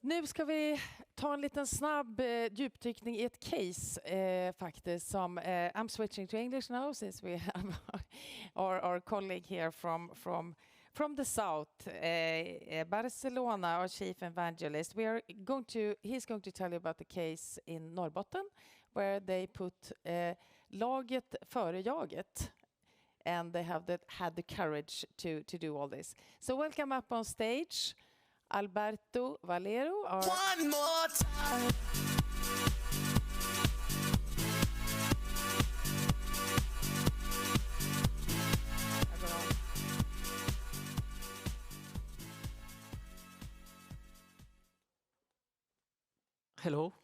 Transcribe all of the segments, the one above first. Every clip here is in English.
Nu ska vi ta en liten snabb djupdykning i ett case faktiskt som I'm switching to English now since we have our colleague here from the south, Barcelona, our chief evangelist. He's going to tell you about the case in Norrbotten where they put laget före jaget. And they had the courage to do all this. So welcome up on stage, Alberto, Valero. One more time. Hello.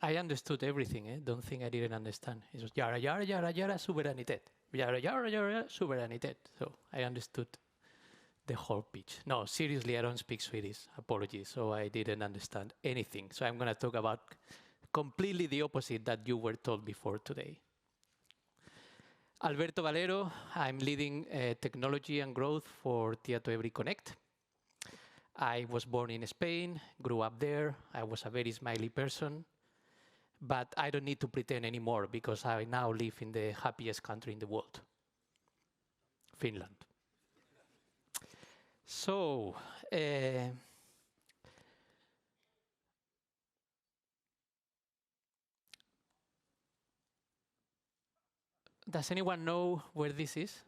I understood everything. Don't think I didn't understand. It was yara, yara, yara, yara, suverenitet. Yara, yara, yara, suverenitet. So I understood the whole pitch. No, seriously, I don't speak Swedish. Apologies. So I didn't understand anything. So I'm going to talk about completely the opposite that you were told before today. Alberto Valero. I'm leading technology and growth for Tietoevry Connect. I was born in Spain, grew up there. I was a very smiley person. But I don't need to pretend anymore because I now live in the happiest country in the world, Finland. So, does anyone know where this is?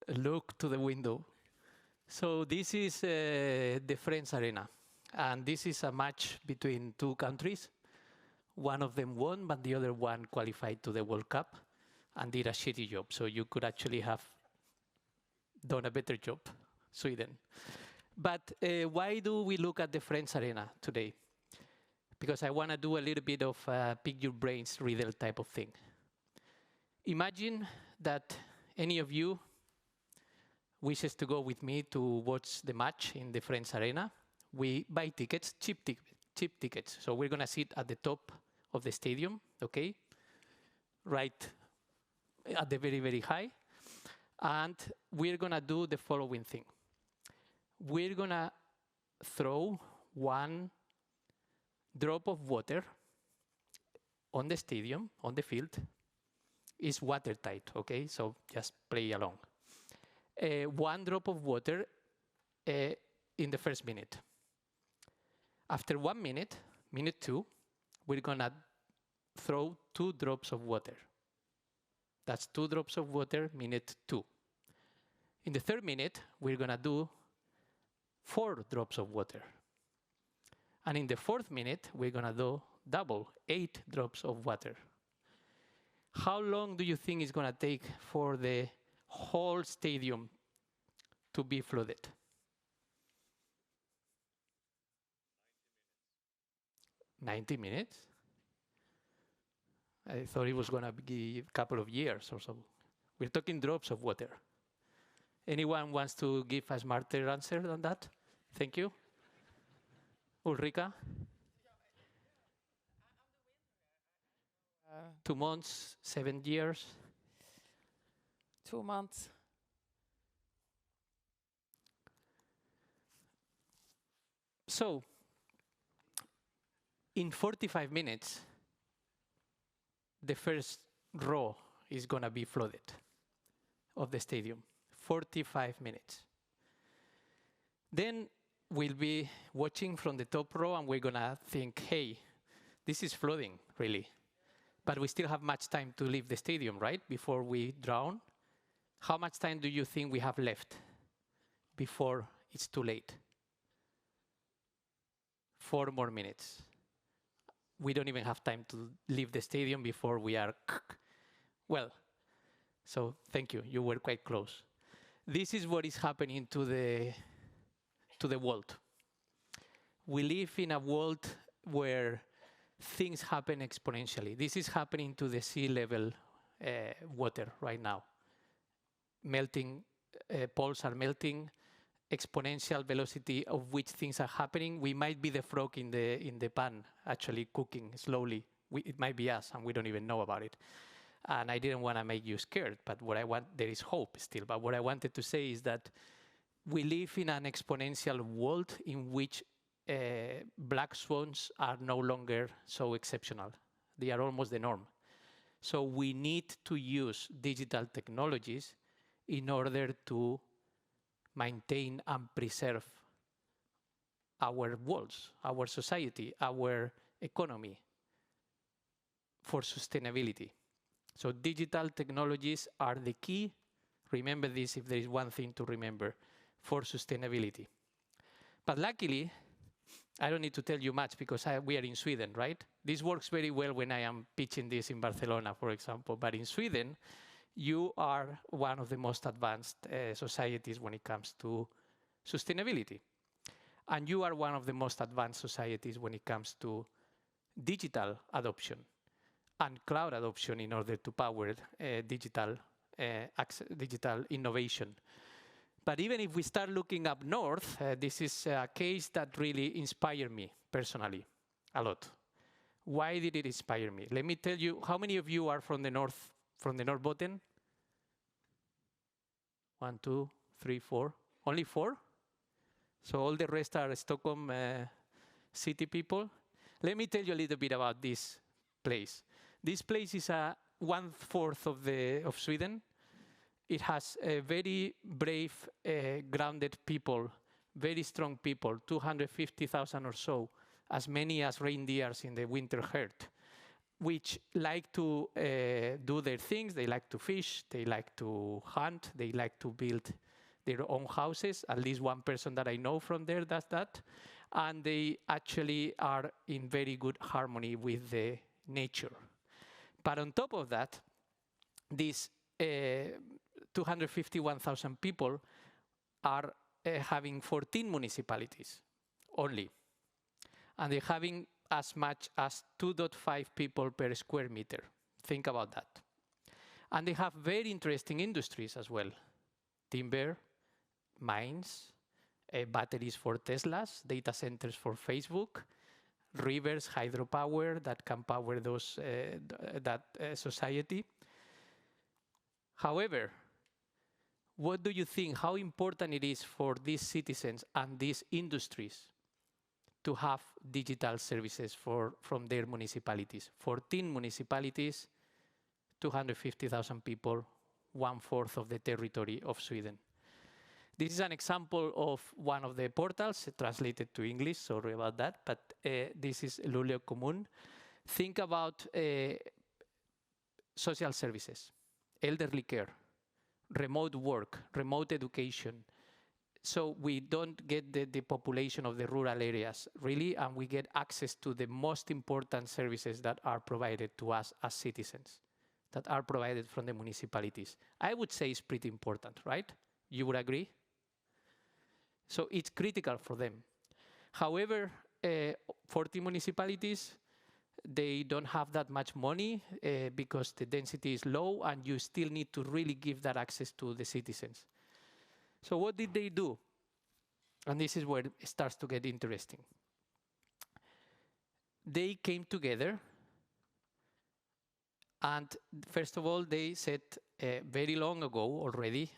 Look to the window. So this is the Friends Arena. And this is a match between two countries. One of them won, but the other one qualified to the World Cup and did a shitty job. So you could actually have done a better job, Sweden. But why do we look at the Friends Arena today? Because I want to do a little bit of pick your brains riddle type of thing. Imagine that any of you wishes to go with me to watch the match in the Friends Arena. We buy tickets, cheap tickets. So we're going to sit at the top of the stadium, okay? Right at the very, very high. And we're going to do the following thing. We're going to throw one drop of water on the stadium, on the field. It's watertight, okay? So just play along. One drop of water in the first minute. After 1 minute, minute 2, we're going to throw 2 drops of water. That's 2 drops of water, minute 2. In the third minute, we're going to do 4 drops of water. And in the fourth minute, we're going to do double, 8 drops of water. How long do you think it's going to take for the whole stadium to be flooded? 90 minutes? I thought it was going to be a couple of years or so. We're talking drops of water. Anyone wants to give a smarter answer than that? Thank you. Ulrika? 2 months, 7 years? 2 months. So, in 45 minutes, the first row is going to be flooded of the stadium. 45 minutes. Then we'll be watching from the top row and we're going to think, hey, this is flooding, really. But we still have much time to leave the stadium, right, before we drown. How much time do you think we have left before it's too late? 4 more minutes. We don't even have time to leave the stadium before we are... Well, so thank you. You were quite close. This is what is happening to the world. We live in a world where things happen exponentially. This is happening to the sea level water right now. Melting, poles are melting, exponential velocity of which things are happening. We might be the frog in the pan, actually cooking slowly It might be us, and we don't even know about it. And I didn't want to make you scared, but there is hope still. But what I wanted to say is that we live in an exponential world in which black swans are no longer so exceptional. They are almost the norm. So we need to use digital technologies in order to maintain and preserve our worlds, our society, our economy for sustainability. So digital technologies are the key. Remember this if there is one thing to remember for sustainability. But luckily, I don't need to tell you much because we are in Sweden, right? This works very well when I am pitching this in Barcelona, for example. But in Sweden, you are one of the most advanced societies when it comes to sustainability. And you are one of the most advanced societies when it comes to digital adoption and cloud adoption in order to power digital innovation. But even if we start looking up north, this is a case that really inspired me personally a lot. Why did it inspire me? Let me tell you, how many of you are from the north, from the Norrbotten? 1, 2, 3, 4. Only 4? So all the rest are Stockholm city people. Let me tell you a little bit about this place. This place is 1/4 of Sweden. It has very brave, grounded people, very strong people, 250,000 or so, as many as reindeers in the winter herd, which like to do their things. They like to fish, they like to hunt, they like to build their own houses. At least one person that I know from there does that. And they actually are in very good harmony with the nature. But on top of that, these 251,000 people are having 14 municipalities only. And they're having as much as 2.5 people per square meter. Think about that. And they have very interesting industries as well. Timber, mines, batteries for Teslas, data centers for Facebook, rivers, hydropower that can power those that society. However, what do you think, how important it is for these citizens and these industries to have digital services from their municipalities? 14 municipalities, 250,000 people, 1/4 of the territory of Sweden. This is an example of one of the portals, translated to English, sorry about that, but this is Luleå Kommun. Think about social services, elderly care, remote work, remote education. So we don't get the population of the rural areas, really, and we get access to the most important services that are provided to us as citizens, that are provided from the municipalities. I would say it's pretty important, right? You would agree? So it's critical for them. However, 40 municipalities, they don't have that much money because the density is low and you still need to really give that access to the citizens. So what did they do? And this is where it starts to get interesting. They came together and first of all, they said very long ago already,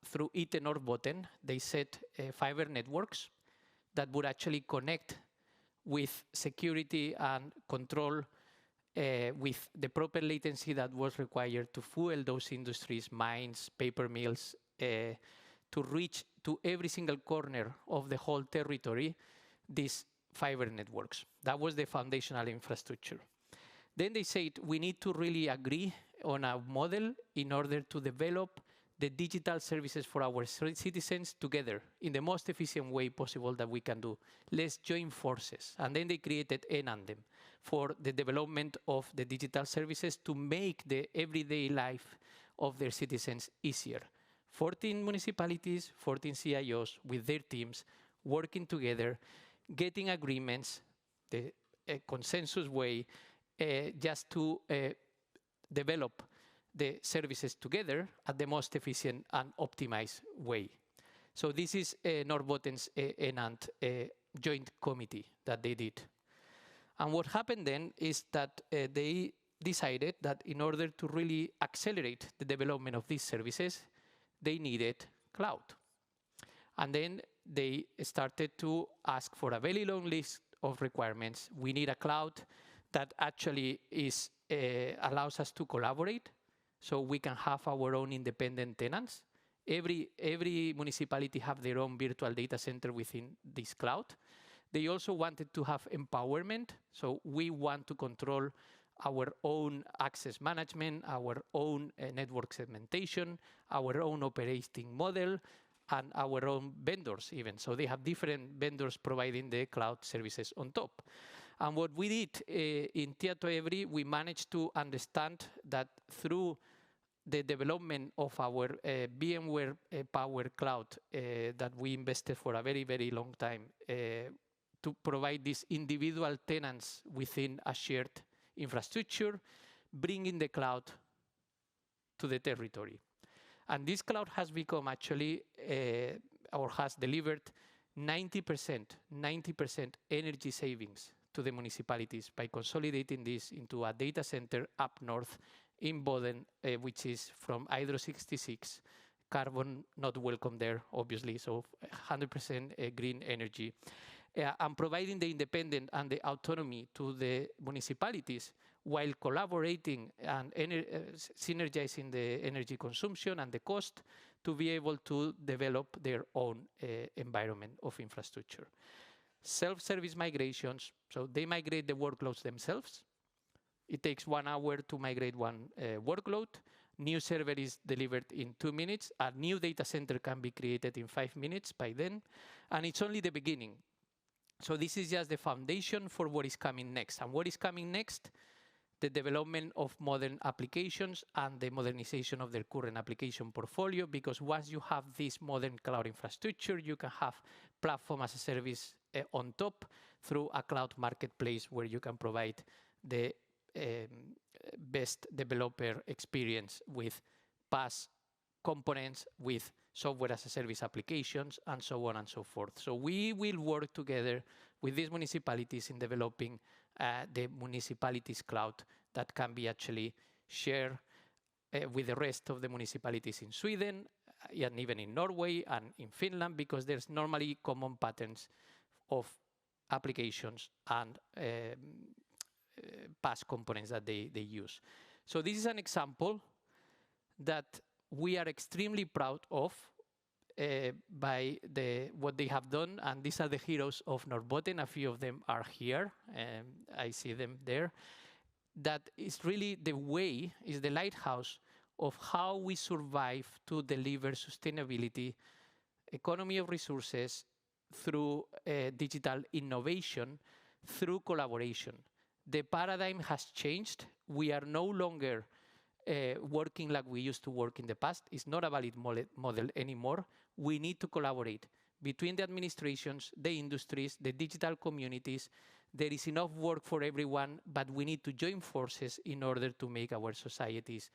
through Norrbotten, they set fiber networks that would actually connect with security and control with the proper latency that was required to fuel those industries, mines, paper mills, to reach to every single corner of the whole territory, these fiber networks. That was the foundational infrastructure. Then they said, we need to really agree on a model in order to develop the digital services for our citizens together in the most efficient way possible that we can do. Let's join forces. And then they created Enandem for the development of the digital services to make the everyday life of their citizens easier. 14 municipalities, 14 CIOs with their teams working together, getting agreements, the consensus way, just to develop the services together at the most efficient and optimized way. So this is Norrbotten's Enand joint committee that they did. And what happened then is that they decided that in order to really accelerate the development of these services, they needed cloud. And then they started to ask for a very long list of requirements. We need a cloud that actually allows us to collaborate, so we can have our own independent tenants. Every municipality have their own virtual data center within this cloud. They also wanted to have empowerment, so we want to control our own access management, our own network segmentation, our own operating model, and our own vendors even. So they have different vendors providing the cloud services on top. And what we did in Tietoevry, we managed to understand that through the development of our VMware Power Cloud that we invested for a very, very long time to provide these individual tenants within a shared infrastructure, bringing the cloud to the territory. And this cloud has become actually, or has delivered 90% energy savings to the municipalities by consolidating this into a data center up north in Boden, which is from Hydro 66, carbon not welcome there, obviously, so 100% green energy. And providing the independence and the autonomy to the municipalities while collaborating and synergizing the energy consumption and the cost to be able to develop their own environment of infrastructure. Self-service migrations, so they migrate the workloads themselves. It takes 1 hour to migrate one workload. New server is delivered in 2 minutes. A new data center can be created in 5 minutes by then. And it's only the beginning. So this is just the foundation for what is coming next. And what is coming next? The development of modern applications and the modernization of their current application portfolio, because once you have this modern cloud infrastructure, you can have platform as a service on top through a cloud marketplace where you can provide the best developer experience with PaaS components, with software as a service applications, and so on and so forth. So we will work together with these municipalities in developing the municipalities cloud that can be actually shared with the rest of the municipalities in Sweden, and even in Norway and in Finland, because there's normally common patterns of applications and PaaS components that they use. So this is an example that we are extremely proud of by what they have done, and these are the heroes of Norrbotten. A few of them are here, I see them there. That is really the way, is the lighthouse of how we survive to deliver sustainability, economy of resources, through digital innovation, through collaboration. The paradigm has changed. We are no longer working like we used to work in the past. It's not a valid model anymore. We need to collaborate between the administrations, the industries, the digital communities. There is enough work for everyone, but we need to join forces in order to make our societies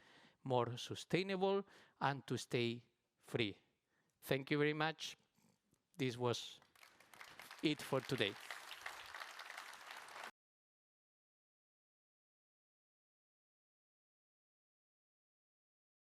more sustainable and to stay free. Thank you very much. This was it for today.